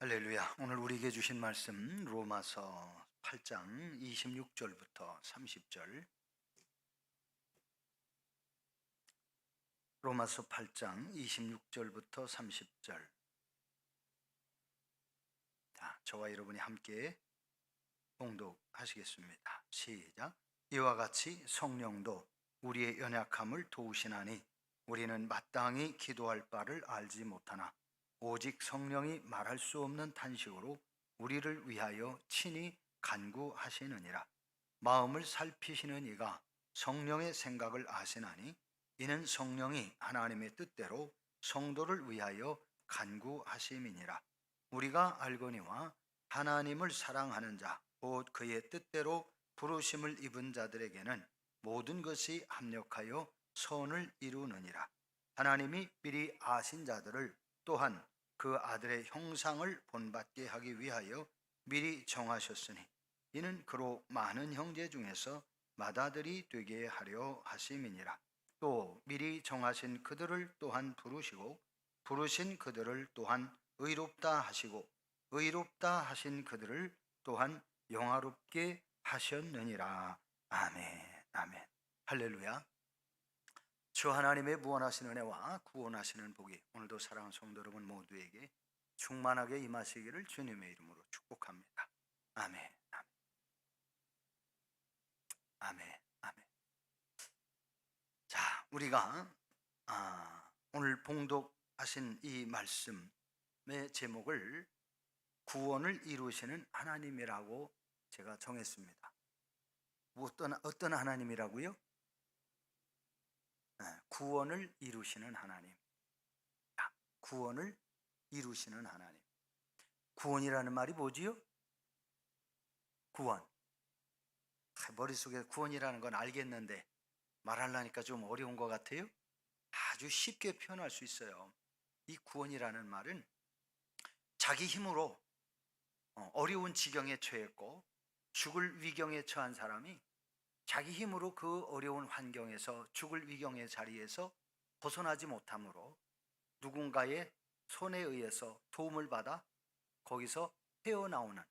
할렐루야. 오늘 우리에게 주신 말씀 로마서 8장 26절부터 30절. 로마서 8장 26절부터 30절. 자, 저와 여러분이 함께 봉독하시겠습니다. 시작. 이와 같이 성령도 우리의 연약함을 도우시나니 우리는 마땅히 기도할 바를 알지 못하나 오직 성령이 말할 수 없는 탄식으로 우리를 위하여 친히 간구하시느니라. 마음을 살피시는 이가 성령의 생각을 아시나니 이는 성령이 하나님의 뜻대로 성도를 위하여 간구하심이니라. 우리가 알거니와 하나님을 사랑하는 자 곧 그의 뜻대로 부르심을 입은 자들에게는 모든 것이 합력하여 선을 이루느니라. 하나님이 미리 아신 자들을 또한 그 아들의 형상을 본받게 하기 위하여 미리 정하셨으니 이는 그로 많은 형제 중에서 맏아들이 되게 하려 하심이니라. 또 미리 정하신 그들을 또한 부르시고 부르신 그들을 또한 의롭다 하시고 의롭다 하신 그들을 또한 영화롭게 하셨느니라. 아멘. 아멘. 할렐루야. 주 하나님의 무한하신 은혜와 구원하시는 복이 오늘도 사랑하는 성도 여러분 모두에게 충만하게 임하시기를 주님의 이름으로 축복합니다. 아멘. 아멘. 아멘. 아멘. 자, 우리가 오늘 봉독하신 이 말씀의 제목을 구원을 이루시는 하나님이라고 제가 정했습니다. 어떤 하나님이라고요? 구원을 이루시는 하나님. 구원을 이루시는 하나님. 구원이라는 말이 뭐지요? 구원. 머릿속에 구원이라는 건 알겠는데 말하려니까 좀 어려운 것 같아요. 아주 쉽게 표현할 수 있어요. 이 구원이라는 말은 자기 힘으로 어려운 지경에 처했고 죽을 위경에 처한 사람이 자기 힘으로 그 어려운 환경에서 죽을 위경의 자리에서 벗어나지 못함으로 누군가의 손에 의해서 도움을 받아 거기서 헤어나오는,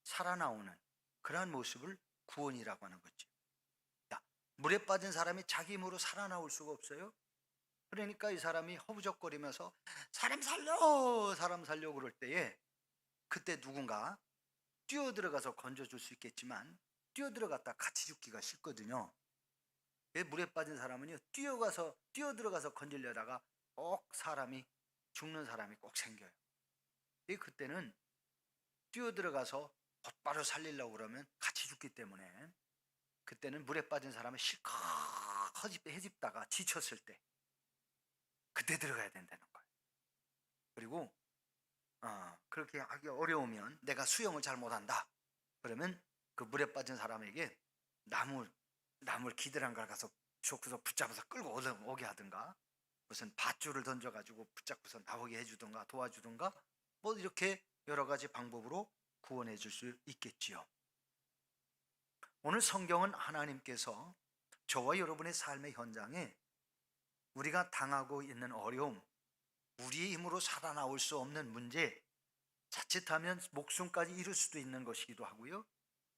살아나오는 그러한 모습을 구원이라고 하는 거죠. 물에 빠진 사람이 자기 힘으로 살아나올 수가 없어요. 그러니까 이 사람이 허우적거리면서 사람 살려 그럴 때에 그때 누군가 뛰어들어가서 건져줄 수 있겠지만 뛰어들어갔다 같이 죽기가 싫거든요. 물에 빠진 사람은요, 뛰어들어가서 건지려다가 꼭 죽는 사람이 꼭 생겨요. 그때는 뛰어들어가서 곧바로 살리려고 그러면 같이 죽기 때문에 그때는 물에 빠진 사람은 실컷 헤집다가 지쳤을 때 그때 들어가야 된다는 거예요. 그리고 그렇게 하기 어려우면 내가 수영을 잘 못한다 그러면 그 물에 빠진 사람에게 나물 기드란 걸 가서 줬고서 붙잡아서 끌고 오게 하든가 무슨 밧줄을 던져가지고 붙잡고서 나오게 해주든가 도와주든가 뭐 이렇게 여러 가지 방법으로 구원해 줄 수 있겠지요. 오늘 성경은 하나님께서 저와 여러분의 삶의 현장에 우리가 당하고 있는 어려움, 우리의 힘으로 살아나올 수 없는 문제, 자칫하면 목숨까지 잃을 수도 있는 것이기도 하고요.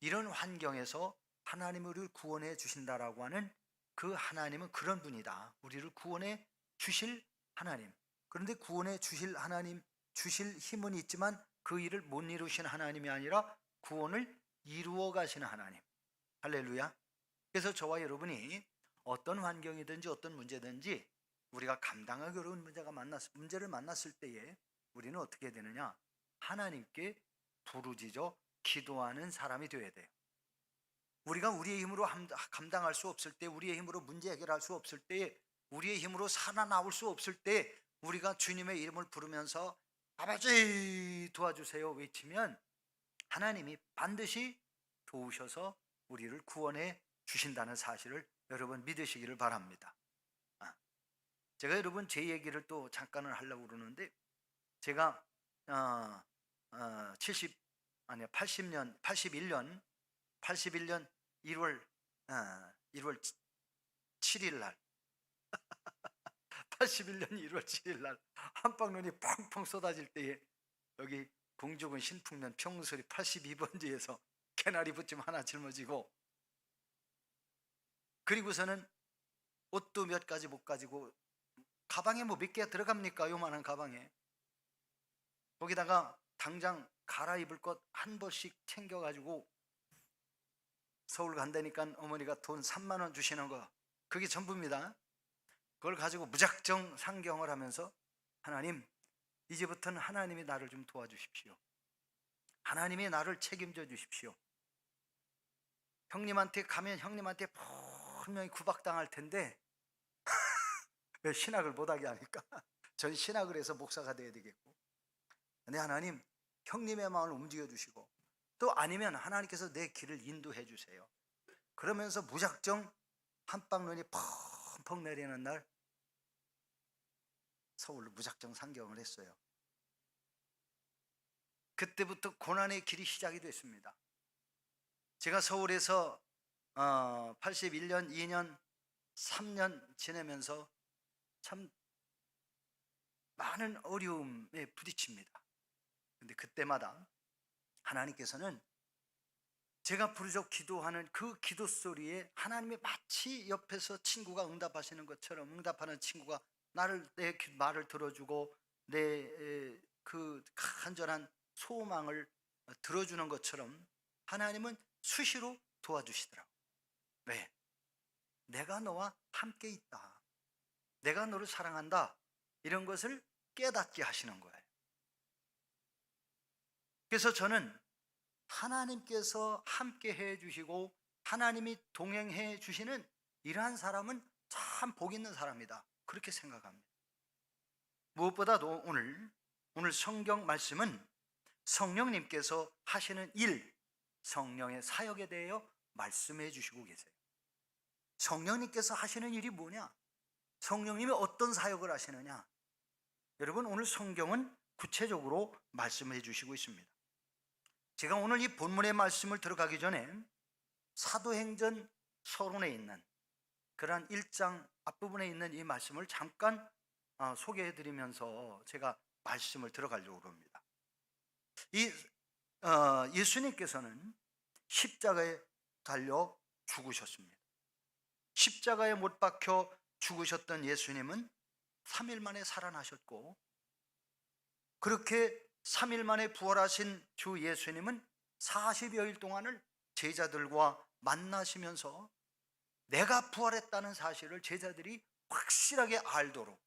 이런 환경에서 하나님이 우리를 구원해 주신다라고 하는 그 하나님은 그런 분이다. 우리를 구원해 주실 하나님. 그런데 구원해 주실 하나님, 주실 힘은 있지만 그 일을 못 이루신 하나님이 아니라 구원을 이루어 가시는 하나님. 할렐루야. 그래서 저와 여러분이 어떤 환경이든지 어떤 문제든지 우리가 감당하기 어려운 문제를 만났을 때에 우리는 어떻게 되느냐? 하나님께 부르짖어 기도하는 사람이 되어야 돼요. 우리가 우리의 힘으로 감당할 수 없을 때, 우리의 힘으로 문제 해결할 수 없을 때, 우리의 힘으로 살아나올 수 없을 때 우리가 주님의 이름을 부르면서 아버지 도와주세요 외치면 하나님이 반드시 도우셔서 우리를 구원해 주신다는 사실을 여러분 믿으시기를 바랍니다. 제가 여러분 제 얘기를 또 잠깐은 하려고 그러는데 제가 81년 1월 7일 날 81년 1월 7일 날 한방눈이 펑펑 쏟아질 때에 여기 공죽은 신풍년 평소리 82번지에서 개나리 붙임 하나 짊어지고, 그리고서는 옷도 몇 가지 못 가지고, 가방에 뭐 몇 개 들어갑니까? 요만한 가방에. 거기다가 당장 갈아입을 것 한 벌씩 챙겨가지고 서울 간다니까 어머니가 돈 3만 원 주시는 거, 그게 전부입니다. 그걸 가지고 무작정 상경을 하면서, 하나님, 이제부터는 하나님이 나를 좀 도와주십시오. 하나님이 나를 책임져 주십시오. 형님한테 가면 형님한테 분명히 구박당할 텐데 왜 신학을 못하게 하니까 전 신학을 해서 목사가 돼야 되겠고, 근데 하나님, 형님의 마음을 움직여 주시고, 또 아니면 하나님께서 내 길을 인도해 주세요. 그러면서 무작정 한방눈이 펑펑 내리는 날 서울로 무작정 상경을 했어요. 그때부터 고난의 길이 시작이 됐습니다. 제가 서울에서 81년, 2년, 3년 지내면서 참 많은 어려움에 부딪힙니다. 근데 그때마다 하나님께서는 제가 부르짖어 기도하는 그 기도 소리에 하나님이 마치 옆에서 친구가 응답하시는 것처럼, 응답하는 친구가 내 말을 들어주고 내 그 간절한 소망을 들어주는 것처럼 하나님은 수시로 도와주시더라고요. 왜? 내가 너와 함께 있다, 내가 너를 사랑한다, 이런 것을 깨닫게 하시는 거예요. 그래서 저는 하나님께서 함께 해 주시고 하나님이 동행해 주시는 이러한 사람은 참 복 있는 사람이다, 그렇게 생각합니다. 무엇보다도 오늘 성경 말씀은 성령님께서 하시는 일, 성령의 사역에 대하여 말씀해 주시고 계세요. 성령님께서 하시는 일이 뭐냐? 성령님이 어떤 사역을 하시느냐? 여러분, 오늘 성경은 구체적으로 말씀해 주시고 있습니다. 제가 오늘 이 본문의 말씀을 들어가기 전에 사도행전 서론에 있는 그러한 1장 앞부분에 있는 이 말씀을 잠깐 소개해 드리면서 제가 말씀을 들어가려고 합니다. 예수님께서는 십자가에 달려 죽으셨습니다. 십자가에 못 박혀 죽으셨던 예수님은 3일 만에 살아나셨고, 그렇게 3일 만에 부활하신 주 예수님은 40여일 동안을 제자들과 만나시면서 내가 부활했다는 사실을 제자들이 확실하게 알도록,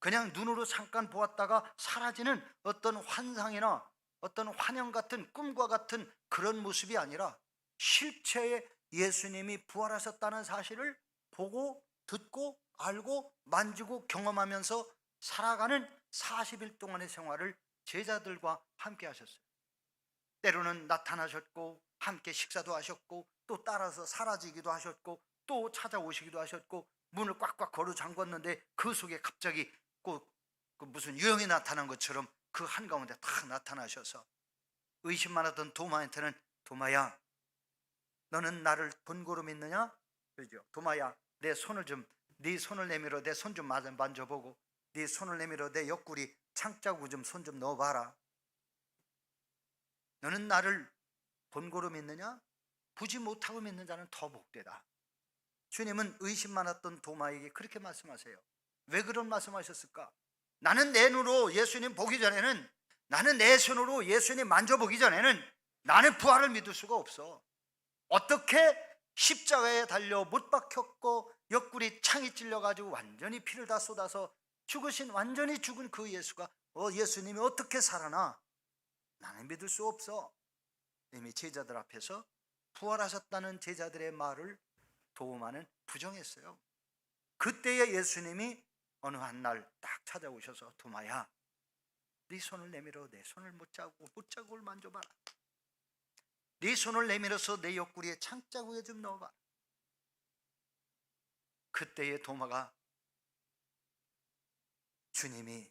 그냥 눈으로 잠깐 보았다가 사라지는 어떤 환상이나 어떤 환영 같은 꿈과 같은 그런 모습이 아니라 실체의 예수님이 부활하셨다는 사실을 보고 듣고 알고 만지고 경험하면서 살아가는 40일 동안의 생활을 제자들과 함께 하셨어요. 때로는 나타나셨고 함께 식사도 하셨고, 또 따라서 사라지기도 하셨고, 또 찾아오시기도 하셨고, 문을 꽉꽉 걸어 잠궜는데 그 속에 갑자기 그 무슨 유형이 나타난 것처럼 그 한가운데 탁 나타나셔서 의심 많았던 도마한테는, 도마야, 너는 나를 본고로 믿느냐? 그러죠. 도마야, 내 손을 좀, 네 손을 내밀어 내 손 좀 만져보고, 네 손을 내밀어 내 옆구리 창자국 좀 손 좀 넣어봐라. 너는 나를 본고로 믿느냐? 보지 못하고 믿는 자는 더 복되다. 주님은 의심 많았던 도마에게 그렇게 말씀하세요. 왜 그런 말씀하셨을까? 나는 내 눈으로 예수님 보기 전에는, 나는 내 손으로 예수님 만져보기 전에는 나는 부활을 믿을 수가 없어. 어떻게 십자가에 달려 못 박혔고 옆구리 창이 찔려가지고 완전히 피를 다 쏟아서 죽으신, 완전히 죽은 그 예수가 예수님이 어떻게 살아나? 나는 믿을 수 없어. 이미 제자들 앞에서 부활하셨다는 제자들의 말을 도마는 부정했어요. 그때에 예수님이 어느 한 날 딱 찾아오셔서, 도마야, 네 손을 내밀어 내 손을 못자국을 만져봐라. 네 손을 내밀어서 내 옆구리에 창자국에 좀 넣어봐라. 그때의 도마가 주님이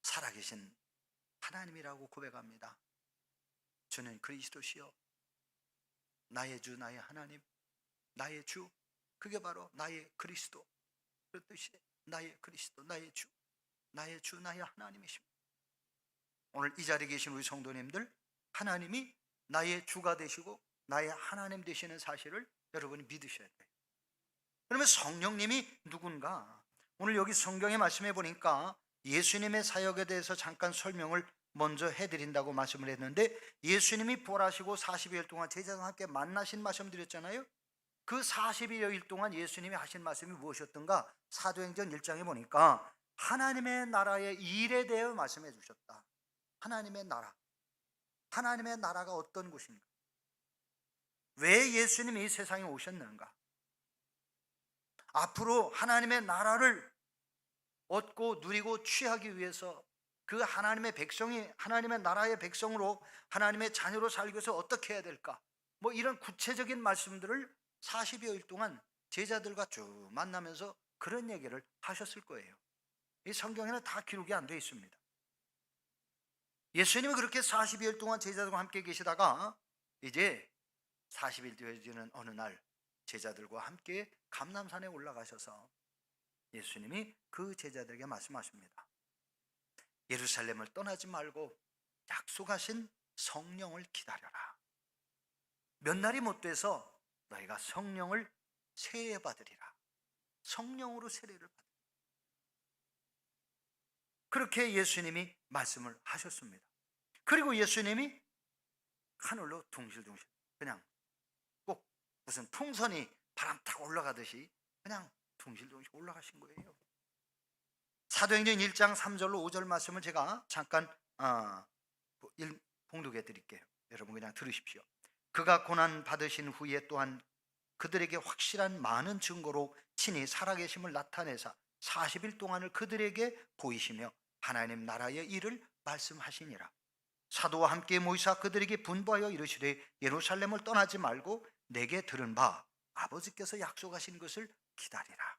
살아계신 하나님이라고 고백합니다. 주는 그리스도시요, 나의 주, 나의 하나님, 나의 주, 그게 바로 나의 그리스도. 그 뜻이 나의 그리스도, 나의 주. 나의 주 나의 하나님이십니다. 오늘 이 자리에 계신 우리 성도님들, 하나님이 나의 주가 되시고 나의 하나님 되시는 사실을 여러분이 믿으셔야 돼요. 그러면 성령님이 누군가? 오늘 여기 성경의 말씀해 보니까 예수님의 사역에 대해서 잠깐 설명을 먼저 해드린다고 말씀을 했는데, 예수님이 부활하시고 40일 동안 제자들과 함께 만나신 말씀 드렸잖아요. 그 40여일 동안 예수님이 하신 말씀이 무엇이었던가? 사도행전 1장에 보니까 하나님의 나라의 일에 대해 말씀해 주셨다. 하나님의 나라, 하나님의 나라가 어떤 곳인가? 왜 예수님이 이 세상에 오셨는가? 앞으로 하나님의 나라를 얻고 누리고 취하기 위해서 그 하나님의 백성이 하나님의 나라의 백성으로 하나님의 자녀로 살기 위해서 어떻게 해야 될까? 뭐 이런 구체적인 말씀들을 40여일 동안 제자들과 쭉 만나면서 그런 얘기를 하셨을 거예요. 이 성경에는 다 기록이 안 되어 있습니다. 예수님이 그렇게 40여일 동안 제자들과 함께 계시다가 이제 40일 되어지는 어느 날 제자들과 함께 감람산에 올라가셔서 예수님이 그 제자들에게 말씀하십니다. 예루살렘을 떠나지 말고 약속하신 성령을 기다려라. 몇 날이 못 돼서 너희가 성령을 세례받으리라. 성령으로 세례를 받으리라. 그렇게 예수님이 말씀을 하셨습니다. 그리고 예수님이 하늘로 둥실둥실, 그냥 꼭 무슨 풍선이 바람 타고 올라가듯이 그냥 둥실둥실 올라가신 거예요. 사도행전 1장 3절로 5절 말씀을 제가 잠깐 봉독해 드릴게요. 여러분 그냥 들으십시오. 그가 고난 받으신 후에 또한 그들에게 확실한 많은 증거로 친히 살아계심을 나타내사 40일 동안을 그들에게 보이시며 하나님 나라의 일을 말씀하시니라. 사도와 함께 모이사 그들에게 분부하여 이르시되 예루살렘을 떠나지 말고 내게 들은 바 아버지께서 약속하신 것을 기다리라.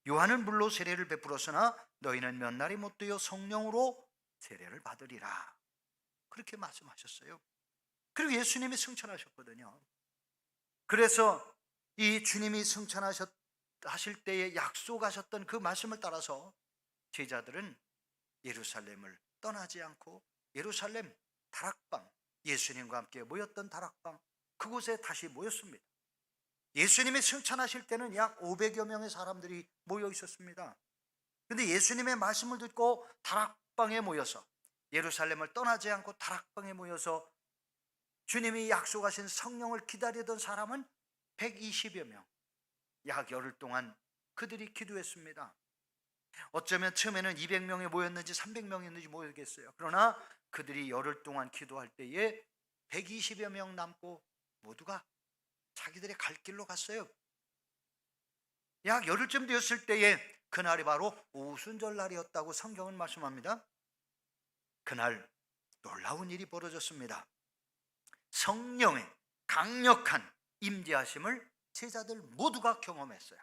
요한은 물로 세례를 베풀었으나 너희는 몇 날이 못 되어 성령으로 세례를 받으리라. 그렇게 말씀하셨어요. 그리고 예수님이 승천하셨거든요. 그래서 이 주님이 승천하실 때에 약속하셨던 그 말씀을 따라서 제자들은 예루살렘을 떠나지 않고 예루살렘 다락방, 예수님과 함께 모였던 다락방, 그곳에 다시 모였습니다. 예수님이 승천하실 때는 약 500여 명의 사람들이 모여 있었습니다. 그런데 예수님의 말씀을 듣고 다락방에 모여서 예루살렘을 떠나지 않고 다락방에 모여서 주님이 약속하신 성령을 기다리던 사람은 120여 명, 약 열흘 동안 그들이 기도했습니다. 어쩌면 처음에는 200명이 모였는지 300명이었는지 모르겠어요. 그러나 그들이 열흘 동안 기도할 때에 120여 명 남고 모두가 자기들의 갈 길로 갔어요. 약 열흘쯤 되었을 때에 그날이 바로 오순절 날이었다고 성경은 말씀합니다. 그날 놀라운 일이 벌어졌습니다. 성령의 강력한 임재하심을 제자들 모두가 경험했어요.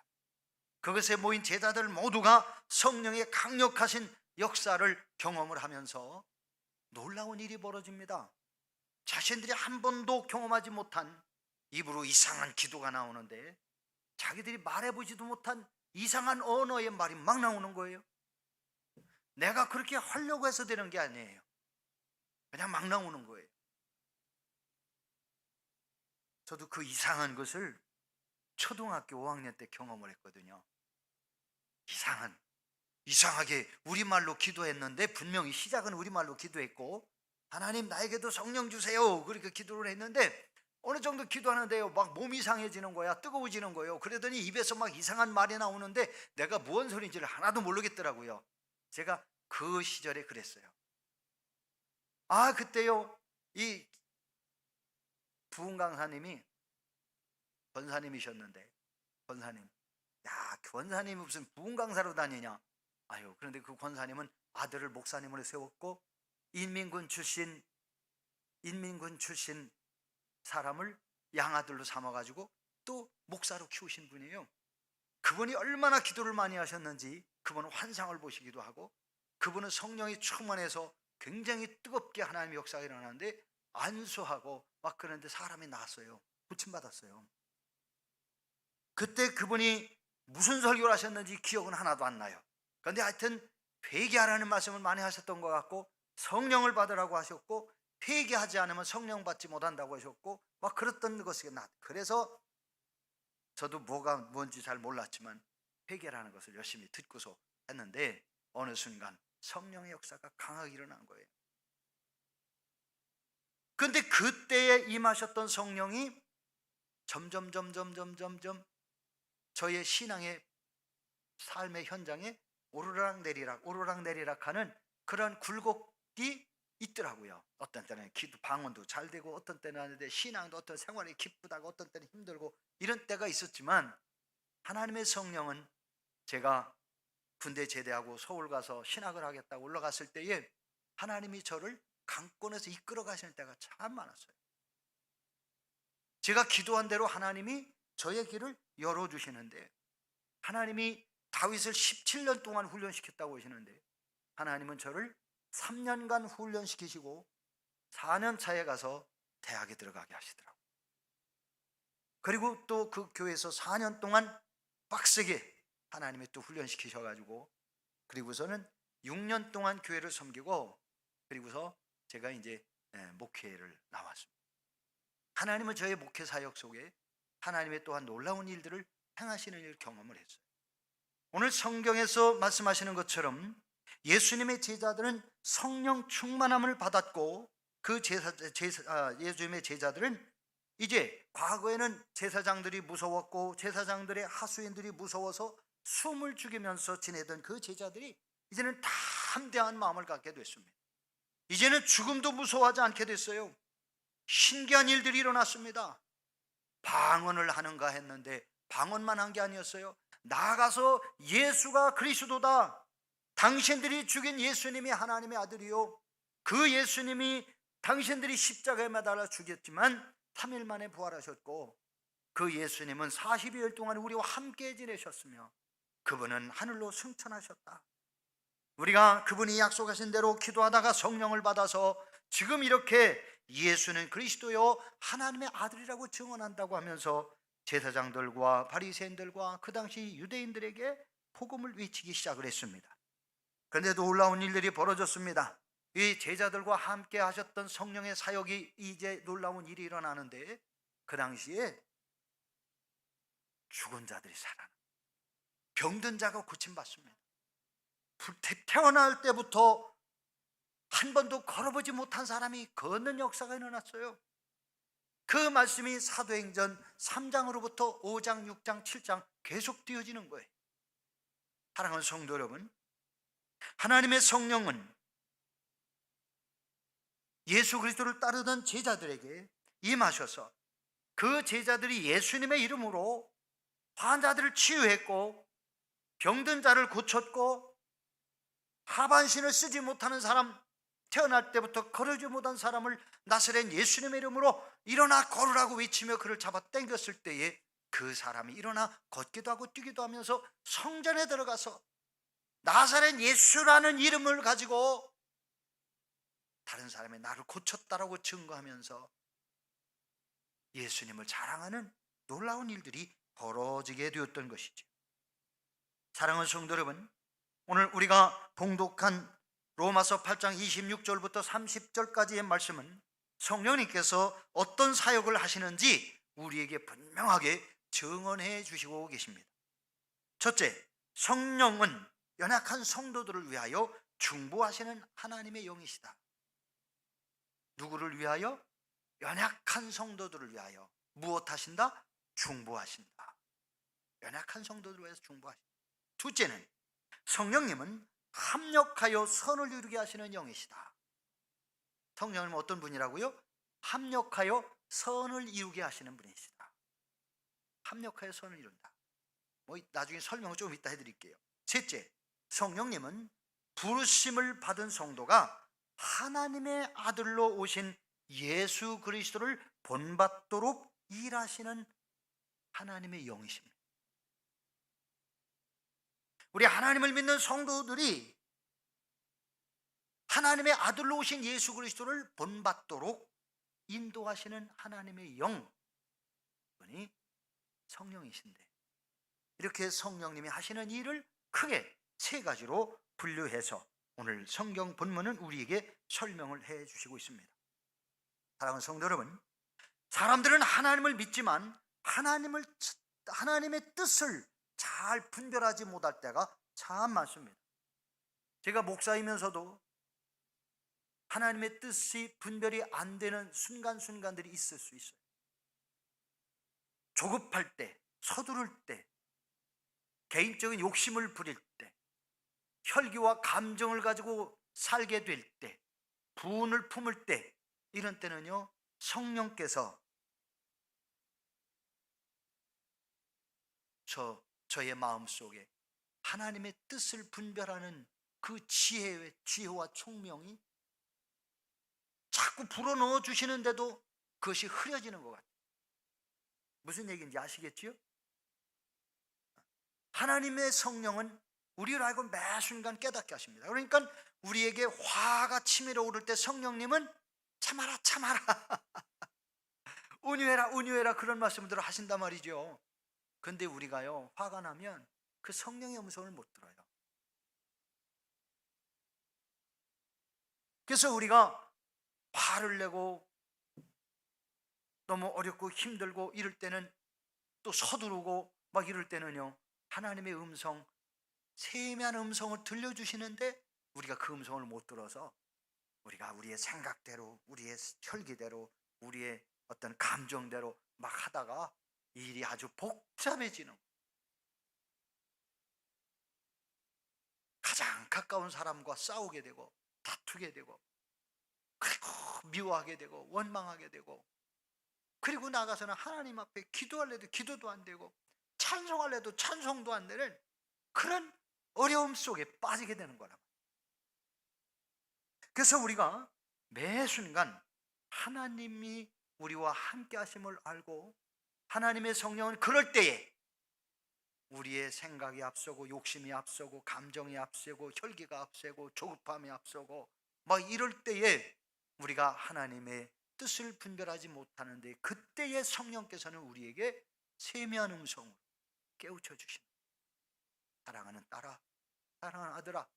그것에 모인 제자들 모두가 성령의 강력하신 역사를 경험을 하면서 놀라운 일이 벌어집니다. 자신들이 한 번도 경험하지 못한 입으로 이상한 기도가 나오는데 자기들이 말해보지도 못한 이상한 언어의 말이 막 나오는 거예요. 내가 그렇게 하려고 해서 되는 게 아니에요. 그냥 막 나오는 거예요. 저도 그 이상한 것을 초등학교 5학년 때 경험을 했거든요. 이상하게 우리말로 기도했는데 분명히 시작은 우리말로 기도했고 하나님 나에게도 성령 주세요 그렇게 기도를 했는데 어느 정도 기도하는데요 막 몸이 이상해지는 거야. 뜨거워지는 거예요. 그러더니 입에서 막 이상한 말이 나오는데 내가 무슨 소리인지를 하나도 모르겠더라고요. 제가 그 시절에 그랬어요. 그때요 이 부흥 강사님이 권사님이셨는데 권사님, 권사님이 무슨 부흥 강사로 다니냐. 그런데 그 권사님은 아들을 목사님으로 세웠고 인민군 출신 사람을 양아들로 삼아가지고 또 목사로 키우신 분이에요. 그분이 얼마나 기도를 많이 하셨는지 그분은 환상을 보시기도 하고 그분은 성령이 충만해서 굉장히 뜨겁게 하나님의 역사가 일어나는데 안수하고 막 그런데 사람이 나왔어요. 고침받았어요. 그때 그분이 무슨 설교를 하셨는지 기억은 하나도 안 나요. 그런데 하여튼 회개하라는 말씀을 많이 하셨던 것 같고, 성령을 받으라고 하셨고, 회개하지 않으면 성령 받지 못한다고 하셨고, 막 그랬던 것이 그래서 저도 뭐가 뭔지 잘 몰랐지만 회개라는 것을 열심히 듣고서 했는데, 어느 순간 성령의 역사가 강하게 일어난 거예요. 그런데 그때에 임하셨던 성령이 점점 저의 신앙의 삶의 현장에 오르락내리락 하는 그런 굴곡이 있더라고요. 어떤 때는 기도 방언도 잘 되고, 어떤 때는 하는데 신앙도 어떤 생활이 기쁘다고, 어떤 때는 힘들고, 이런 때가 있었지만, 하나님의 성령은 제가 군대 제대하고 서울 가서 신학을 하겠다고 올라갔을 때에 하나님이 저를 강권에서 이끌어 가시는 때가 참 많았어요. 제가 기도한 대로 하나님이 저의 길을 열어주시는데, 하나님이 다윗을 17년 동안 훈련시켰다고 하시는데, 하나님은 저를 3년간 훈련시키시고 4년 차에 가서 대학에 들어가게 하시더라고요. 그리고 또 그 교회에서 4년 동안 빡세게 하나님이 또 훈련시키셔가지고, 그리고서는 6년 동안 교회를 섬기고, 그리고서 제가 이제 목회를 나왔습니다. 하나님은 저의 목회 사역 속에 하나님의 또한 놀라운 일들을 행하시는 일을 경험을 했어요. 오늘 성경에서 말씀하시는 것처럼 예수님의 제자들은 성령 충만함을 받았고, 그 예수님의 제자들은 이제, 과거에는 제사장들이 무서웠고 제사장들의 하수인들이 무서워서 숨을 죽이면서 지내던 그 제자들이 이제는 담대한 마음을 갖게 됐습니다. 이제는 죽음도 무서워하지 않게 됐어요. 신기한 일들이 일어났습니다. 방언을 하는가 했는데 방언만 한 게 아니었어요. 나아가서 예수가 그리스도다, 당신들이 죽인 예수님이 하나님의 아들이요, 그 예수님이 당신들이 십자가에 매달아 죽였지만 3일 만에 부활하셨고, 그 예수님은 40여일 동안 우리와 함께 지내셨으며 그분은 하늘로 승천하셨다. 우리가 그분이 약속하신 대로 기도하다가 성령을 받아서 지금 이렇게 예수는 그리스도요 하나님의 아들이라고 증언한다고 하면서 제사장들과 바리새인들과 그 당시 유대인들에게 복음을 외치기 시작을 했습니다. 그런데 놀라운 일들이 벌어졌습니다. 이 제자들과 함께 하셨던 성령의 사역이 이제 놀라운 일이 일어나는데, 그 당시에 죽은 자들이 살아나, 병든 자가 고침받습니다. 태어날 때부터 한 번도 걸어보지 못한 사람이 걷는 역사가 일어났어요. 그 말씀이 사도행전 3장으로부터 5장, 6장, 7장 계속 되어지는 거예요. 사랑하는 성도 여러분, 하나님의 성령은 예수 그리스도를 따르던 제자들에게 임하셔서 그 제자들이 예수님의 이름으로 환자들을 치유했고, 병든 자를 고쳤고, 하반신을 쓰지 못하는 사람, 태어날 때부터 걸어지 못한 사람을 나사렛 예수님의 이름으로 일어나 걸으라고 외치며 그를 잡아 당겼을 때에 그 사람이 일어나 걷기도 하고 뛰기도 하면서 성전에 들어가서 나사렛 예수라는 이름을 가지고 다른 사람이 나를 고쳤다라고 증거하면서 예수님을 자랑하는 놀라운 일들이 벌어지게 되었던 것이죠. 사랑하는 성도 여러분, 오늘 우리가 봉독한 로마서 8장 26절부터 30절까지의 말씀은 성령님께서 어떤 사역을 하시는지 우리에게 분명하게 증언해 주시고 계십니다. 첫째, 성령은 연약한 성도들을 위하여 중보하시는 하나님의 영이시다. 누구를 위하여? 연약한 성도들을 위하여 무엇 하신다? 중보하신다. 연약한 성도들을 위해서 중보하신다. 둘째는 성령님은 합력하여 선을 이루게 하시는 영이시다. 성령님은 어떤 분이라고요? 합력하여 선을 이루게 하시는 분이시다. 합력하여 선을 이룬다. 나중에 설명을 좀 이따 해드릴게요. 셋째, 성령님은 부르심을 받은 성도가 하나님의 아들로 오신 예수 그리스도를 본받도록 일하시는 하나님의 영이십니다. 우리 하나님을 믿는 성도들이 하나님의 아들로 오신 예수 그리스도를 본받도록 인도하시는 하나님의 영분이 성령이신데, 이렇게 성령님이 하시는 일을 크게 세 가지로 분류해서 오늘 성경 본문은 우리에게 설명을 해 주시고 있습니다. 사랑하는 성도 여러분, 사람들은 하나님을 믿지만 하나님의 뜻을 잘 분별하지 못할 때가 참 많습니다. 제가 목사이면서도 하나님의 뜻이 분별이 안 되는 순간순간들이 있을 수 있어요. 조급할 때, 서두를 때, 개인적인 욕심을 부릴 때, 혈기와 감정을 가지고 살게 될 때, 분을 품을 때, 이런 때는요, 성령께서 저의 마음속에 하나님의 뜻을 분별하는 그 지혜와 총명이 자꾸 불어넣어 주시는데도 그것이 흐려지는 것 같아요. 무슨 얘기인지 아시겠지요? 하나님의 성령은 우리를 알고 매 순간 깨닫게 하십니다. 그러니까 우리에게 화가 치밀어 오를 때 성령님은 참아라 참아라 은유해라 그런 말씀들을 하신단 말이죠. 근데 우리가요, 화가 나면 그 성령의 음성을 못 들어요. 그래서 우리가 화를 내고 너무 어렵고 힘들고 이럴 때는, 또 서두르고 막 이럴 때는요, 하나님의 음성, 세미한 음성을 들려주시는데 우리가 그 음성을 못 들어서 우리가 우리의 생각대로, 우리의 혈기대로, 우리의 어떤 감정대로 막 하다가 일이 아주 복잡해지는 거예요. 가장 가까운 사람과 싸우게 되고 다투게 되고, 그리고 미워하게 되고 원망하게 되고, 그리고 나가서는 하나님 앞에 기도할래도 기도도 안 되고 찬송할래도 찬송도 안 되는 그런 어려움 속에 빠지게 되는 거란 말이에요. 그래서 우리가 매 순간 하나님이 우리와 함께 하심을 알고, 하나님의 성령은 그럴 때에 우리의 생각이 앞서고 욕심이 앞서고 감정이 앞서고 혈기가 앞서고 조급함이 앞서고 막 이럴 때에 우리가 하나님의 뜻을 분별하지 못하는데, 그때의 성령께서는 우리에게 세미한 음성으로 깨우쳐 주십니다. 사랑하는 딸아, 사랑하는 아들아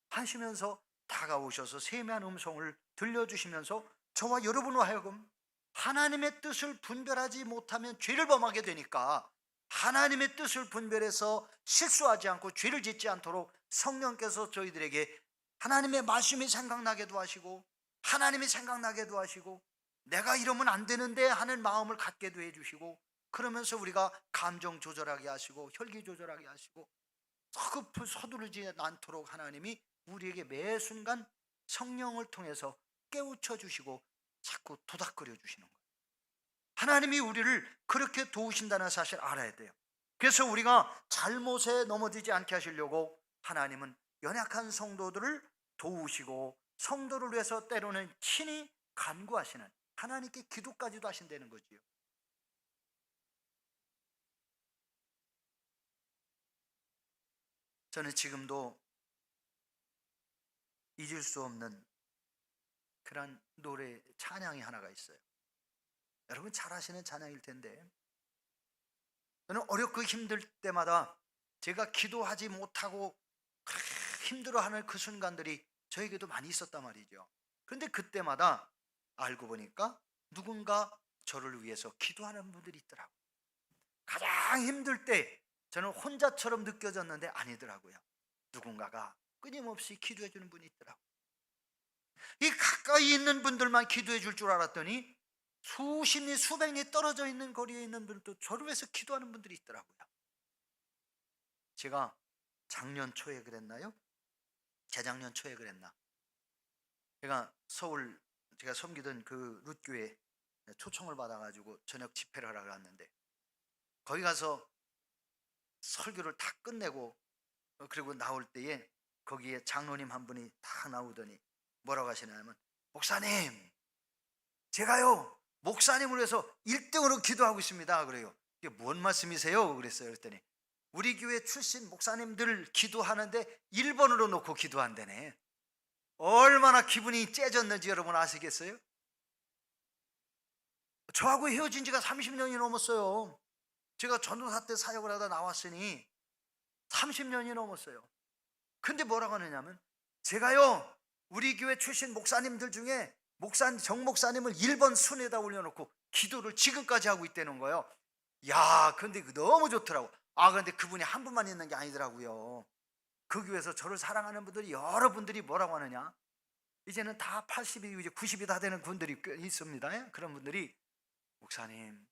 하시면서 다가오셔서 세미한 음성을 들려주시면서 저와 여러분으로 하여금 하나님의 뜻을 분별하지 못하면 죄를 범하게 되니까, 하나님의 뜻을 분별해서 실수하지 않고 죄를 짓지 않도록 성령께서 저희들에게 하나님의 말씀이 생각나게도 하시고, 하나님이 생각나게도 하시고, 내가 이러면 안 되는데 하는 마음을 갖게도 해주시고, 그러면서 우리가 감정 조절하게 하시고 혈기 조절하게 하시고 서두르지 않도록 하나님이 우리에게 매 순간 성령을 통해서 깨우쳐 주시고 자꾸 도닥거려 주시는 거예요. 하나님이 우리를 그렇게 도우신다는 사실 알아야 돼요. 그래서 우리가 잘못에 넘어지지 않게 하시려고 하나님은 연약한 성도들을 도우시고, 성도를 위해서 때로는 친히 간구하시는, 하나님께 기도까지도 하신다는 거지요. 저는 지금도 잊을 수 없는 그런 노래, 찬양이 하나가 있어요. 여러분 잘 아시는 찬양일 텐데, 저는 어렵고 힘들 때마다 제가 기도하지 못하고 힘들어하는 그 순간들이 저에게도 많이 있었단 말이죠. 그런데 그때마다 알고 보니까 누군가 저를 위해서 기도하는 분들이 있더라고요. 가장 힘들 때 저는 혼자처럼 느껴졌는데 아니더라고요. 누군가가 끊임없이 기도해 주는 분이 있더라고요. 이 가까이 있는 분들만 기도해 줄 줄 알았더니 수십 리 수백 리 떨어져 있는 거리에 있는 분들도 저를 위해서 기도하는 분들이 있더라고요. 제가 작년 초에 그랬나요? 재작년 초에 그랬나? 제가 서울, 제가 섬기던 그 룻교회 초청을 받아가지고 저녁 집회를 하러 갔는데, 거기 가서 설교를 다 끝내고 그리고 나올 때에 거기에 장로님 한 분이 다 나오더니 뭐라고 하시냐면, 목사님 제가요 목사님을 위해서 1등으로 기도하고 있습니다. 그래요. 이게 뭔 말씀이세요? 그랬어요. 그랬더니 우리 교회 출신 목사님들 기도하는데 1번으로 놓고 기도한다네. 얼마나 기분이 째졌는지 여러분 아시겠어요? 저하고 헤어진 지가 30년이 넘었어요. 제가 전도사 때 사역을 하다 나왔으니 30년이 넘었어요. 근데 뭐라고 하느냐면, 제가요 우리 교회 출신 목사님들 중에 정 목사님을 1번 순위에다 올려놓고 기도를 지금까지 하고 있다는 거예요. 야, 근데 너무 좋더라고. 근데 그분이 한 분만 있는 게 아니더라고요. 그 교회에서 저를 사랑하는 분들이, 여러분들이 뭐라고 하느냐, 이제는 다 80이 이제 90이 다 되는 분들이 있습니다. 그런 분들이, 목사님,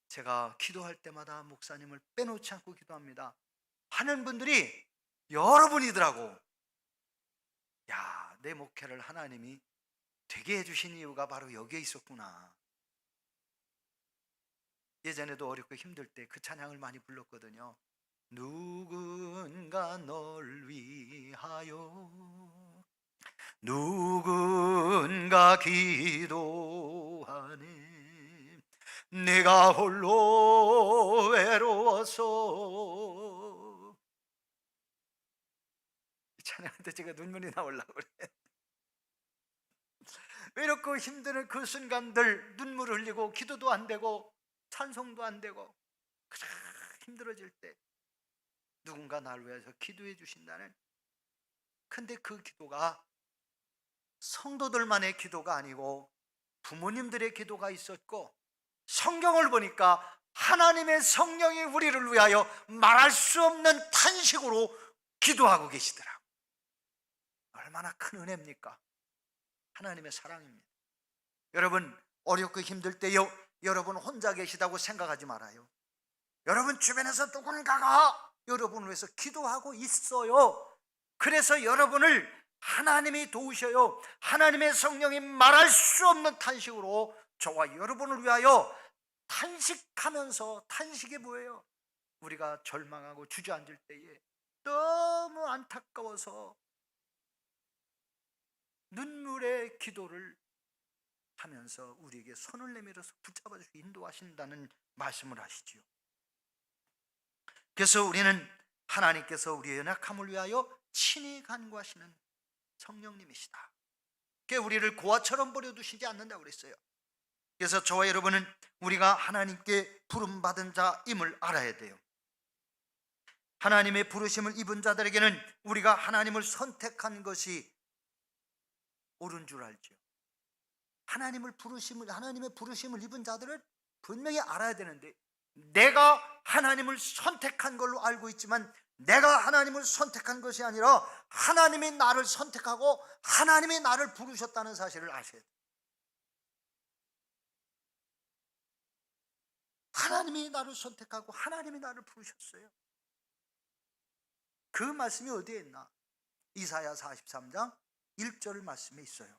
제가 기도할 때마다 목사님을 빼놓지 않고 기도합니다 하는 분들이 여러분이더라고. 야, 내 목회를 하나님이 되게 해주신 이유가 바로 여기에 있었구나. 예전에도 어렵고 힘들 때 그 찬양을 많이 불렀거든요. 누군가 널 위하여, 누군가 기도하네, 내가 홀로 외로워서. 이 찬양할 때 제가 눈물이 나오려고 그래. 외롭고 힘드는 그 순간들, 눈물을 흘리고 기도도 안 되고 찬송도 안 되고 그저 힘들어질 때 누군가 나를 위해서 기도해 주신다는, 근데 그 기도가 성도들만의 기도가 아니고 부모님들의 기도가 있었고, 성경을 보니까 하나님의 성령이 우리를 위하여 말할 수 없는 탄식으로 기도하고 계시더라고요. 얼마나 큰 은혜입니까? 하나님의 사랑입니다. 여러분, 어렵고 힘들 때요, 여러분 혼자 계시다고 생각하지 말아요. 여러분 주변에서 누군가가 여러분을 위해서 기도하고 있어요. 그래서 여러분을 하나님이 도우셔요. 하나님의 성령이 말할 수 없는 탄식으로 저와 여러분을 위하여 탄식하면서, 탄식이 뭐예요? 우리가 절망하고 주저앉을 때에 너무 안타까워서 눈물의 기도를 하면서 우리에게 손을 내밀어서 붙잡아 주시고 인도하신다는 말씀을 하시지요. 그래서 우리는 하나님께서 우리의 연약함을 위하여 친히 간구하시는 성령님이시다. 그게 우리를 고아처럼 버려두시지 않는다고 그랬어요. 그래서 저와 여러분은 우리가 하나님께 부름받은 자임을 알아야 돼요. 하나님의 부르심을 입은 자들에게는 우리가 하나님을 선택한 것이 옳은 줄 알죠. 하나님의 부르심을 입은 자들은 분명히 알아야 되는데, 내가 하나님을 선택한 걸로 알고 있지만 내가 하나님을 선택한 것이 아니라 하나님이 나를 선택하고 하나님이 나를 부르셨다는 사실을 아셔야 돼요. 하나님이 나를 선택하고 하나님이 나를 부르셨어요. 그 말씀이 어디에 있나? 이사야 43장 1절 말씀에 있어요.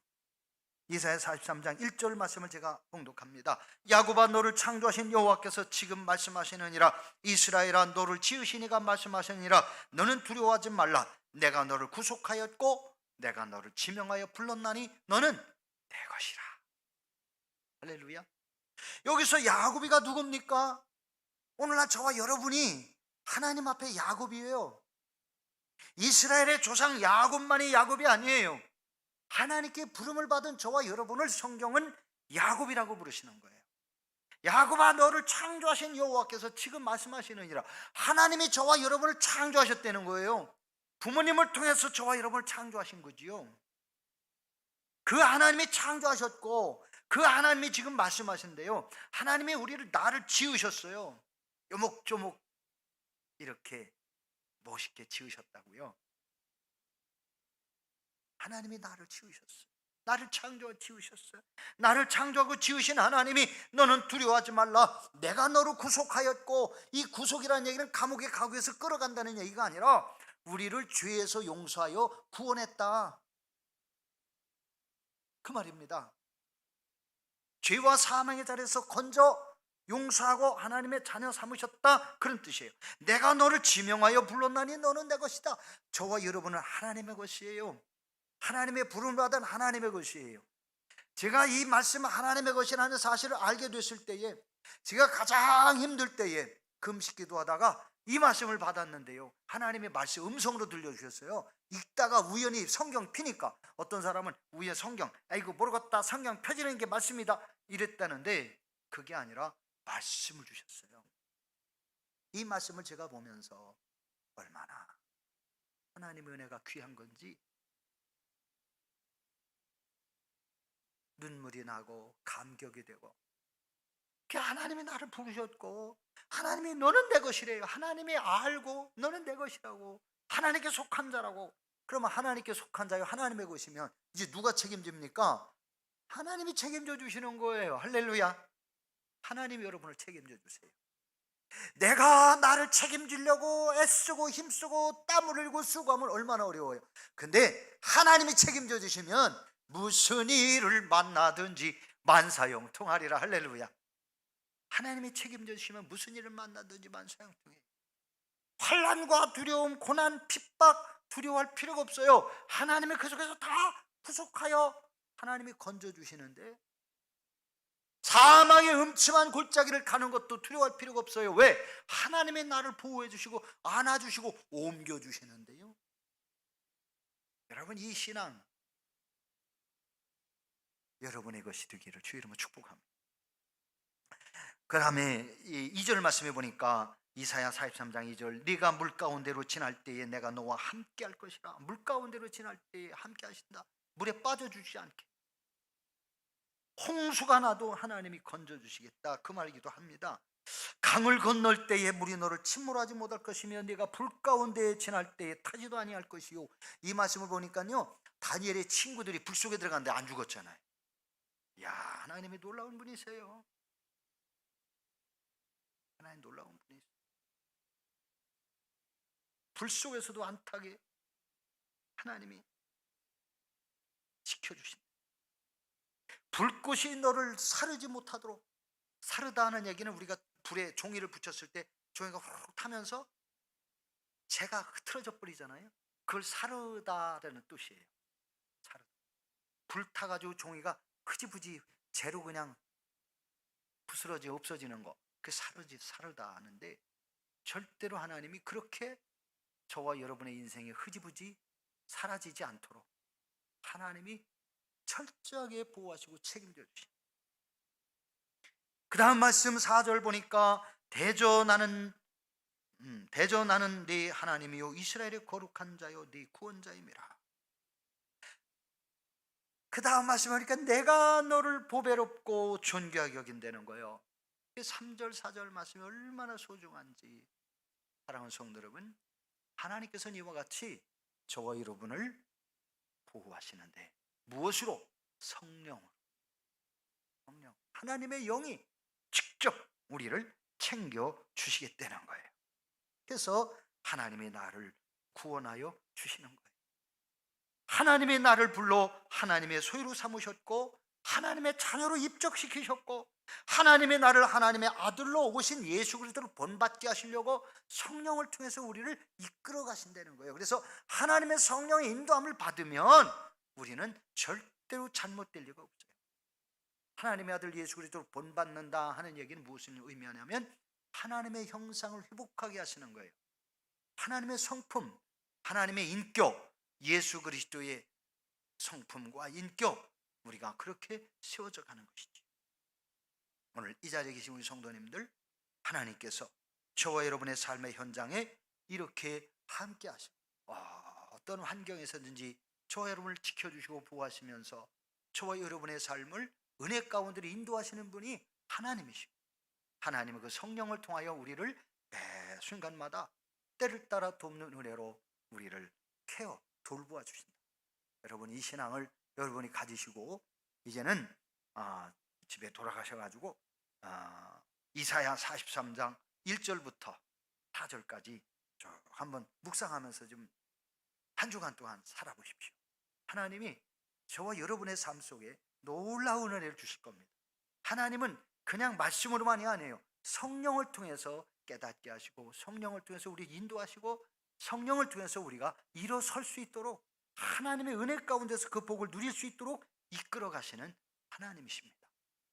이사야 43장 1절 말씀을 제가 봉독합니다. 야곱아, 너를 창조하신 여호와께서 지금 말씀하시느니라. 이스라엘아, 너를 지으신 이가 말씀하시느니라. 너는 두려워하지 말라. 내가 너를 구속하였고 내가 너를 지명하여 불렀나니 너는 내 것이라. 할렐루야. 여기서 야곱이가 누굽니까? 오늘날 저와 여러분이 하나님 앞에 야곱이에요. 이스라엘의 조상 야곱만이 야곱이 아니에요. 하나님께 부름을 받은 저와 여러분을 성경은 야곱이라고 부르시는 거예요. 야곱아, 너를 창조하신 여호와께서 지금 말씀하시느니라. 하나님이 저와 여러분을 창조하셨다는 거예요. 부모님을 통해서 저와 여러분을 창조하신 거지요. 그 하나님이 창조하셨고 그 하나님이 지금 말씀하신대요. 하나님이 나를 지으셨어요. 요목조목 이렇게 멋있게 지으셨다고요. 하나님이 나를 지으셨어요. 나를 창조하고 지으셨어요. 나를 창조하고 지으신 하나님이 너는 두려워하지 말라. 내가 너를 구속하였고, 이 구속이라는 얘기는 감옥에 가기 위해서 끌어간다는 얘기가 아니라 우리를 죄에서 용서하여 구원했다, 그 말입니다. 죄와 사망의 자리에서 건져 용서하고 하나님의 자녀 삼으셨다, 그런 뜻이에요. 내가 너를 지명하여 불렀나니 너는 내 것이다. 저와 여러분은 하나님의 것이에요. 하나님의 부름을 받은 하나님의 것이에요. 제가 이 말씀 하나님의 것이라는 사실을 알게 됐을 때에, 제가 가장 힘들 때에 금식 기도하다가 이 말씀을 받았는데요, 하나님의 말씀 음성으로 들려주셨어요. 읽다가 우연히 성경 피니까 어떤 사람은 우연히 성경, 아이고 모르겠다, 성경 펴지는 게 맞습니다 이랬다는데, 그게 아니라 말씀을 주셨어요. 이 말씀을 제가 보면서 얼마나 하나님의 은혜가 귀한 건지 눈물이 나고 감격이 되고, 하나님이 나를 부르셨고 하나님이 너는 내 것이래요. 하나님이 알고 너는 내 것이라고, 하나님께 속한 자라고. 그러면 하나님께 속한 자가 하나님의 것이면 이제 누가 책임집니까? 하나님이 책임져 주시는 거예요. 할렐루야. 하나님이 여러분을 책임져 주세요. 내가 나를 책임지려고 애쓰고 힘쓰고 땀을 흘리고 수고하면 얼마나 어려워요. 근데 하나님이 책임져 주시면 무슨 일을 만나든지 만사형통하리라. 할렐루야. 하나님이 책임져 주시면 무슨 일을 만나든지 만사형통해. 환난과 두려움, 고난, 핍박 두려워할 필요가 없어요. 하나님이 그 속에서 다 구속하여 하나님이 건져주시는데, 사망의 음침한 골짜기를 가는 것도 두려워할 필요가 없어요. 왜? 하나님이 나를 보호해 주시고 안아주시고 옮겨주시는데요. 여러분, 이 신앙 여러분의 것이 되기를 주의 이름으로 축복합니다. 그 다음에 2절 말씀해 보니까 이사야 43장 2절, 네가 물가운데로 지날 때에 내가 너와 함께 할 것이라. 물가운데로 지날 때에 함께 하신다. 물에 빠져주지 않게. 홍수가 나도 하나님이 건져주시겠다, 그 말이기도 합니다. 강을 건널 때에 물이 너를 침몰하지 못할 것이며 네가 불 가운데에 지날 때에 타지도 아니할 것이요. 이 말씀을 보니까요, 다니엘의 친구들이 불 속에 들어갔는데 안 죽었잖아요. 야, 하나님이 놀라운 분이세요. 하나님 놀라운 분이세요. 불 속에서도 안 타게 하나님이 지켜주신다. 불꽃이 너를 사르지 못하도록. 사르다 하는 얘기는 우리가 불에 종이를 붙였을 때 종이가 훅 타면서 재가 흐트러져 버리잖아요. 그걸 사르다라는 뜻이에요. 사르다. 불 타가지고 종이가 흐지부지 재로 그냥 부스러지 없어지는 거, 그 사르다 하는데, 절대로 하나님이 그렇게 저와 여러분의 인생에 흐지부지 사라지지 않도록 하나님이 철저하게 보호하시고 책임져 주십니다. 그 다음 말씀 4절 보니까 대전하는 네 하나님이요 이스라엘의 거룩한 자요 네 구원자임이라. 그 다음 말씀 보니까 내가 너를 보배롭고 존귀하게 여긴다는 거예요. 3절 4절 말씀이 얼마나 소중한지. 사랑하는 성도 여러분, 하나님께서는 이와 같이 저와 여러분을 보호하시는데 무엇으로? 성령으로. 성령, 하나님의 영이 직접 우리를 챙겨 주시겠다는 거예요. 그래서 하나님이 나를 구원하여 주시는 거예요. 하나님이 나를 불러 하나님의 소유로 삼으셨고 하나님의 자녀로 입적시키셨고 하나님이 나를 하나님의 아들로 오신 예수 그리스도를 본받게 하시려고 성령을 통해서 우리를 이끌어 가신다는 거예요. 그래서 하나님의 성령의 인도함을 받으면 우리는 절대로 잘못될 리가 없어요. 하나님의 아들 예수 그리스도를 본받는다 하는 얘기는 무엇을 의미하냐면 하나님의 형상을 회복하게 하시는 거예요. 하나님의 성품, 하나님의 인격, 예수 그리스도의 성품과 인격, 우리가 그렇게 세워져 가는 것이죠. 오늘 이 자리에 계신 우리 성도님들, 하나님께서 저와 여러분의 삶의 현장에 이렇게 함께 하시고 어떤 환경에서든지 저와 여러분을 지켜주시고 보호하시면서 저와 여러분의 삶을 은혜 가운데로 인도하시는 분이 하나님이시고, 하나님의 그 성령을 통하여 우리를 매 순간마다 때를 따라 돕는 은혜로 우리를 케어, 돌보아 주신다. 여러분, 이 신앙을 여러분이 가지시고 이제는 집에 돌아가셔가지고 이사야 43장 1절부터 4절까지 쭉 한번 묵상하면서 좀 한 주간 동안 살아보십시오. 하나님이 저와 여러분의 삶 속에 놀라운 은혜를 주실 겁니다. 하나님은 그냥 말씀으로만이 아니에요. 성령을 통해서 깨닫게 하시고 성령을 통해서 우리 인도하시고 성령을 통해서 우리가 일어설 수 있도록 하나님의 은혜 가운데서 그 복을 누릴 수 있도록 이끌어 가시는 하나님이십니다.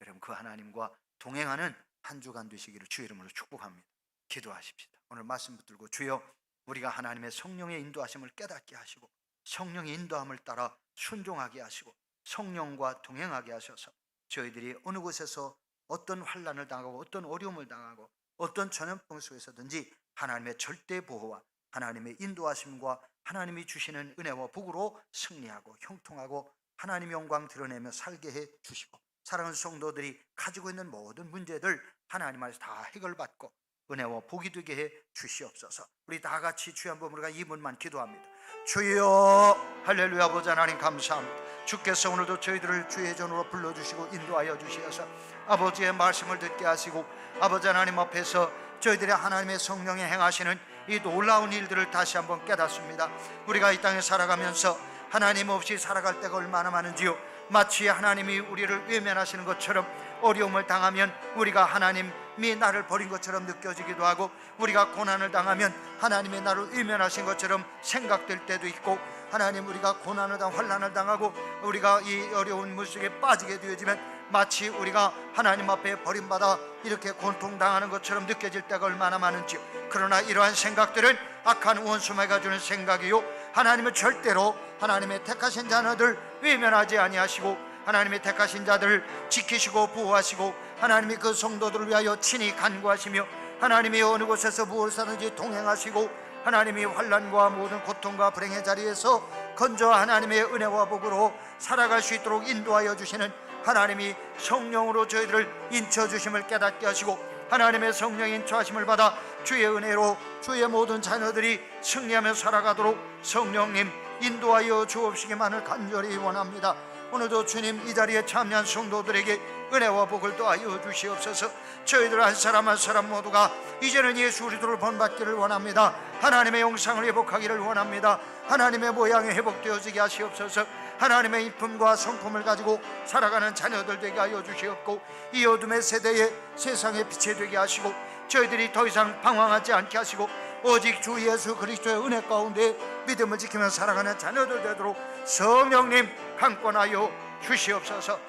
여러분, 그 하나님과 동행하는 한 주간 되시기를 주의 이름으로 축복합니다. 기도하십시다. 오늘 말씀 붙들고 주여, 우리가 하나님의 성령의 인도하심을 깨닫게 하시고 성령의 인도함을 따라 순종하게 하시고 성령과 동행하게 하셔서 저희들이 어느 곳에서 어떤 환난을 당하고 어떤 어려움을 당하고 어떤 전염병 속에서든지 하나님의 절대 보호와 하나님의 인도하심과 하나님이 주시는 은혜와 복으로 승리하고 형통하고 하나님 영광 드러내며 살게 해 주시고, 사랑하는 성도들이 가지고 있는 모든 문제들 하나님 안에서 다 해결받고 은혜와 복이 되게 해 주시옵소서. 우리 다 같이 주여 한번 우리가 이 문만 기도합니다. 주여, 할렐루야. 아버지 하나님 감사합니다. 주께서 오늘도 저희들을 주의 전으로 불러주시고 인도하여 주시어서 아버지의 말씀을 듣게 하시고, 아버지 하나님 앞에서 저희들의 하나님의 성령이 행하시는 이 놀라운 일들을 다시 한번 깨닫습니다. 우리가 이 땅에 살아가면서 하나님 없이 살아갈 때가 얼마나 많은지요. 마치 하나님이 우리를 외면하시는 것처럼 어려움을 당하면 우리가 하나님이 나를 버린 것처럼 느껴지기도 하고, 우리가 고난을 당하면 하나님이 나를 외면하신 것처럼 생각될 때도 있고, 하나님 우리가 고난을 당하고 환난을 당하고 우리가 이 어려운 물속에 빠지게 되어지면 마치 우리가 하나님 앞에 버림받아 이렇게 고통당하는 것처럼 느껴질 때가 얼마나 많은지요. 그러나 이러한 생각들은 악한 원수마귀가 주는 생각이요, 하나님은 절대로 하나님의 택하신 자녀들 외면하지 아니하시고 하나님의 택하신 자들을 지키시고 보호하시고 하나님이 그 성도들을 위하여 친히 간구하시며 하나님이 어느 곳에서 무엇을 하든지 동행하시고 하나님이 환난과 모든 고통과 불행의 자리에서 건져 하나님의 은혜와 복으로 살아갈 수 있도록 인도하여 주시는 하나님이 성령으로 저희들을 인쳐주심을 깨닫게 하시고, 하나님의 성령의 인쳐하심을 받아 주의 은혜로 주의 모든 자녀들이 승리하며 살아가도록 성령님 인도하여 주옵시기만을 간절히 원합니다. 오늘도 주님 이 자리에 참여한 성도들에게 은혜와 복을 더하여 주시옵소서. 저희들 한 사람 한 사람 모두가 이제는 예수 그리스도를 본받기를 원합니다. 하나님의 영상을 회복하기를 원합니다. 하나님의 모양이 회복되어지게 하시옵소서. 하나님의 이쁨과 성품을 가지고 살아가는 자녀들 되게 하여 주시옵고, 이 어둠의 세대에 세상의 빛이 되게 하시고, 저희들이 더 이상 방황하지 않게 하시고 오직 주 예수 그리스도의 은혜 가운데 믿음을 지키며 살아가는 자녀들 되도록 성령님 강권하여 주시옵소서.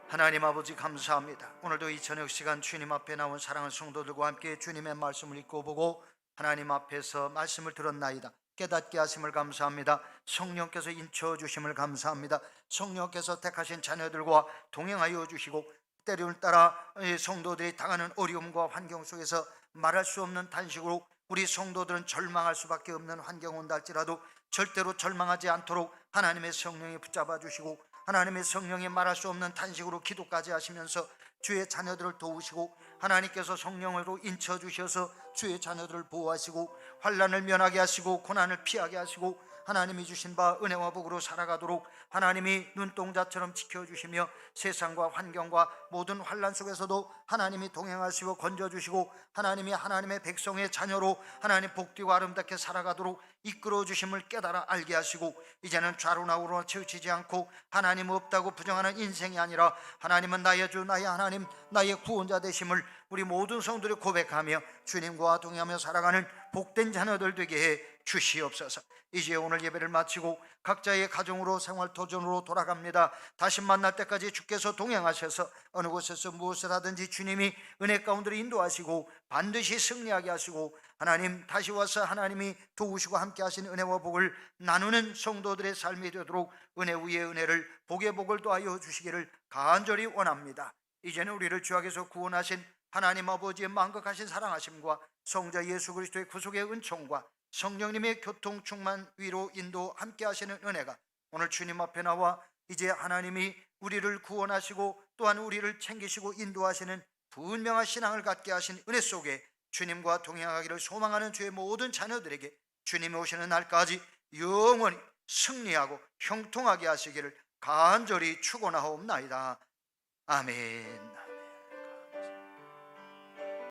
하나님 아버지 감사합니다. 오늘도 이 저녁 시간 주님 앞에 나온 사랑하는 성도들과 함께 주님의 말씀을 읽고 보고 하나님 앞에서 말씀을 들었나이다. 깨닫게 하심을 감사합니다. 성령께서 인쳐 주심을 감사합니다. 성령께서 택하신 자녀들과 동행하여 주시고, 때를 따라 성도들이 당하는 어려움과 환경 속에서 말할 수 없는 탄식으로 우리 성도들은 절망할 수밖에 없는 환경 온다 할지라도 절대로 절망하지 않도록 하나님의 성령이 붙잡아 주시고, 하나님의 성령이 말할 수 없는 탄식으로 기도까지 하시면서 주의 자녀들을 도우시고, 하나님께서 성령으로 인쳐 주셔서 주의 자녀들을 보호하시고 환난을 면하게 하시고 고난을 피하게 하시고 하나님이 주신 바 은혜와 복으로 살아가도록 하나님이 눈동자처럼 지켜주시며 세상과 환경과 모든 환난 속에서도 하나님이 동행하시고 건져주시고 하나님이 하나님의 백성의 자녀로 하나님 복되고 아름답게 살아가도록 이끌어 주심을 깨달아 알게 하시고, 이제는 좌로나 우로나 치우치지 않고 하나님 없다고 부정하는 인생이 아니라 하나님은 나의 주 나의 하나님 나의 구원자 되심을 우리 모든 성도들이 고백하며 주님과 동행하며 살아가는 복된 자녀들 되게 해 주시옵소서. 이제 오늘 예배를 마치고 각자의 가정으로 생활 도전으로 돌아갑니다. 다시 만날 때까지 주께서 동행하셔서 어느 곳에서 무엇을 하든지 주님이 은혜 가운데로 인도하시고 반드시 승리하게 하시고, 하나님 다시 와서 하나님이 도우시고 함께 하신 은혜와 복을 나누는 성도들의 삶이 되도록 은혜 위에 은혜를 복의 복을 더하여 주시기를 간절히 원합니다. 이제는 우리를 주 안에서 구원하신 하나님 아버지의 만극하신 사랑하심과 성자 예수 그리스도의 구속의 은총과 성령님의 교통 충만 위로 인도 함께 하시는 은혜가 오늘 주님 앞에 나와 이제 하나님이 우리를 구원하시고 또한 우리를 챙기시고 인도하시는 분명한 신앙을 갖게 하신 은혜 속에 주님과 동행하기를 소망하는 주의 모든 자녀들에게 주님이 오시는 날까지 영원히 승리하고 형통하게 하시기를 간절히 축원하옵나이다. 아멘.